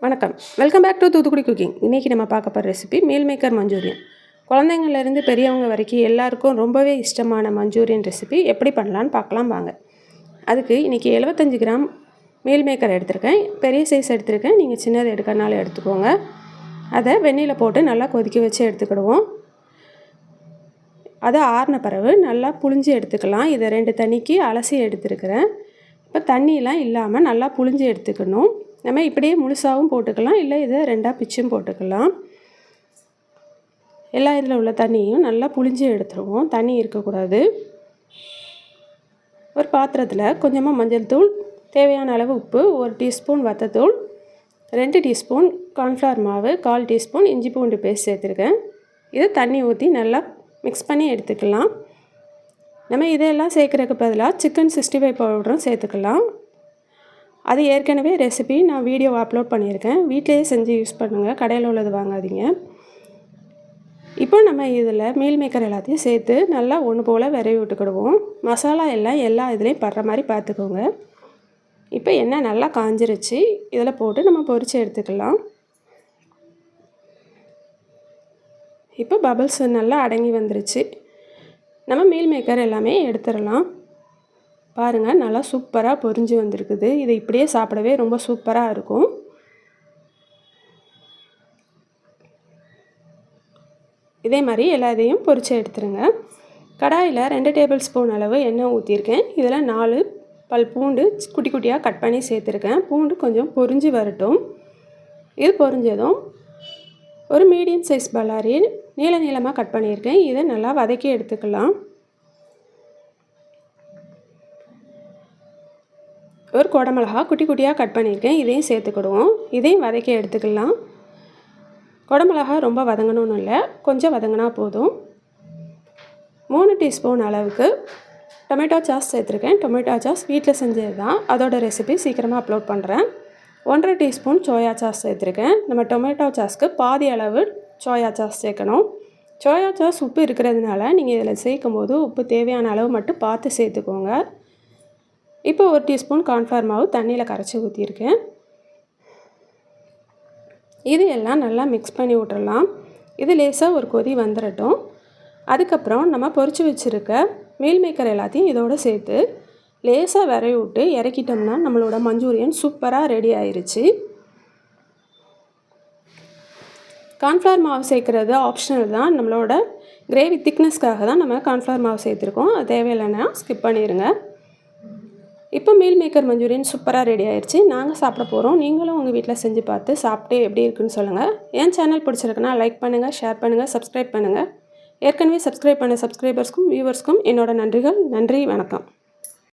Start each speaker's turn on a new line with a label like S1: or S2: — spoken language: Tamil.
S1: வணக்கம், welcome back to Thoothukudi cooking. இன்றைக்கி நம்ம பார்க்க போகிற ரெசிபி மீல் மேக்கர் மஞ்சூரியன். குழந்தைங்கள்லேருந்து பெரியவங்க வரைக்கும் எல்லாருக்கும் ரொம்பவே இஷ்டமான மஞ்சூரியன் ரெசிபி எப்படி பண்ணலான்னு பார்க்கலாம் வாங்க. அதுக்கு இன்றைக்கி 75 கிராம் மீல் மேக்கர் எடுத்திருக்கேன். பெரிய சைஸ் எடுத்திருக்கேன், நீங்கள் சின்னது எடுக்கிறனால எடுத்துக்கோங்க. அதை வெந்நீரில் போட்டு நல்லா கொதிக்க வச்சு எடுத்துக்கிடுவோம். அதை ஆறின பிறகு நல்லா புழிஞ்சு எடுத்துக்கலாம். இதை 2 தண்ணிக்கு அலசி எடுத்துருக்கிறேன். இப்போ தண்ணியெலாம் இல்லாமல் நல்லா புழிஞ்சு எடுத்துக்கணும். நம்ம இப்படியே முழுசாகவும் போட்டுக்கலாம், இல்லை இதை 2ஆக பிச்சும் போட்டுக்கலாம். எல்லா இதில் உள்ள தண்ணியும் நல்லா புழிஞ்சு எடுத்துருவோம், தண்ணி இருக்கக்கூடாது. ஒரு பாத்திரத்தில் கொஞ்சமாக மஞ்சள் தூள், தேவையான அளவு உப்பு, 1 டீஸ்பூன் வத்தத்தூள், 2 டீஸ்பூன் கார்ன்ஃப்ளவர் மாவு, 1/4 டீஸ்பூன் இஞ்சி பூண்டு பேஸ்ட் சேர்த்துருக்கேன். இதை தண்ணி ஊற்றி நல்லா மிக்ஸ் பண்ணி எடுத்துக்கலாம். நம்ம இதெல்லாம் சேர்க்குறதுக்கு பதிலாக சிக்கன் 65 பவுடரும் சேர்த்துக்கலாம். அது ஏற்கனவே ரெசிபி நான் வீடியோ அப்லோட் பண்ணியிருக்கேன். வீட்டிலேயே செஞ்சு யூஸ் பண்ணுங்கள், கடையில் உள்ளது வாங்காதீங்க. இப்போ நம்ம இதில் மீல் மேக்கர் எல்லாத்தையும் சேர்த்து நல்லா ஒன்று போல் விரவி விட்டுக்கிடுவோம். மசாலா எல்லாம் எல்லா இதுலேயும் படுற மாதிரி பார்த்துக்கோங்க. இப்போ எண்ணெய் நல்லா காஞ்சிருச்சு, இதில் போட்டு நம்ம பொரித்து எடுத்துக்கலாம். இப்போ பபிள்ஸ் நல்லா அடங்கி வந்துருச்சு. நம்ம மீல் மேக்கர் எல்லாமே எடுத்துடலாம். பாருங்கள், நல்லா சூப்பராக பொரிஞ்சு வந்திருக்குது. இதை இப்படியே சாப்பிடவே ரொம்ப சூப்பராக இருக்கும். இதே மாதிரி எல்லாத்தையும் பொரித்து எடுத்துருங்க. கடாயில் 2 டேபிள் ஸ்பூன் அளவு எண்ணெய் ஊற்றிருக்கேன். இதில் 4 பல் பூண்டு குட்டி குட்டியாக கட் பண்ணி சேர்த்துருக்கேன். பூண்டு கொஞ்சம் பொரிஞ்சு வரட்டும். இது பொரிஞ்சதும் ஒரு மீடியம் சைஸ் பல்லாரி நீளமாக கட் பண்ணியிருக்கேன். இதை நல்லா வதக்கி எடுத்துக்கலாம். ஒரு குடமிளகா குட்டி குட்டியாக கட் பண்ணியிருக்கேன், இதையும் சேர்த்துக்கிடுவோம். இதையும் வதக்கி எடுத்துக்கலாம். குடமிளகா ரொம்ப வதங்கணும்னு இல்லை, கொஞ்சம் வதங்கினா போதும். 3 டீஸ்பூன் அளவுக்கு டொமேட்டோ சாஸ் சேர்த்துருக்கேன். டொமேட்டோ சாஸ் வீட்டில் செஞ்சது தான், அதோட ரெசிபி சீக்கிரமாக அப்லோட் பண்ணுறேன். 1/2 டீஸ்பூன் சோயா சாஸ் சேர்த்துருக்கேன். நம்ம டொமேட்டோ சாஸ்க்கு பாதி அளவு சோயா சாஸ் சேர்க்கணும். சோயா சாஸ் உப்பு இருக்கிறதுனால நீங்கள் இதில் சேர்க்கும் போது உப்பு தேவையான அளவு மட்டும் பார்த்து சேர்த்துக்கோங்க. இப்போ 1 டீஸ்பூன் கார்ன்ஃப்ளவர் மாவு தண்ணியில் கரைச்சி ஊற்றியிருக்கேன். இது எல்லாம் நல்லா மிக்ஸ் பண்ணி விட்டுறலாம். இது லேசாக ஒரு கொதி வந்துடட்டும். அதுக்கப்புறம் நம்ம பொரித்து வச்சுருக்க மீல் மேக்கர் எல்லாத்தையும் இதோடு சேர்த்து லேசாக விரவி விட்டு இறக்கிட்டோம்னா நம்மளோட மஞ்சூரியன் சூப்பராக ரெடி ஆயிடுச்சு. கார்ன்ஃப்ளவர் மாவு சேர்க்குறது ஆப்ஷனல் தான், நம்மளோட கிரேவி திக்னஸ்க்காக தான் நம்ம கார்ன்ஃப்ளவர் மாவு சேர்த்துருக்கோம். அது தேவையில்லைன்னா ஸ்கிப் பண்ணிடுங்க. இப்போ மீல் மேக்கர் மஞ்சூரியன் சூப்பராக ரெடி ஆயிடுச்சு. நாங்கள் சாப்பிட போகிறோம். நீங்களும் உங்கள் வீட்டில் செஞ்சு பார்த்து சாப்பிட்டு எப்படி இருக்குன்னு சொல்லுங்கள். என் சேனல் பிடிச்சிருக்குன்னா லைக் பண்ணுங்கள், ஷேர் பண்ணுங்கள், சப்ஸ்கிரைப் பண்ணுங்கள். ஏற்கனவே சப்ஸ்கிரைப் பண்ண சப்ஸ்கிரைபர்ஸ்க்கும் வியூவர்ஸ்க்கும் என்னோட நன்றிகள். நன்றி, வணக்கம்.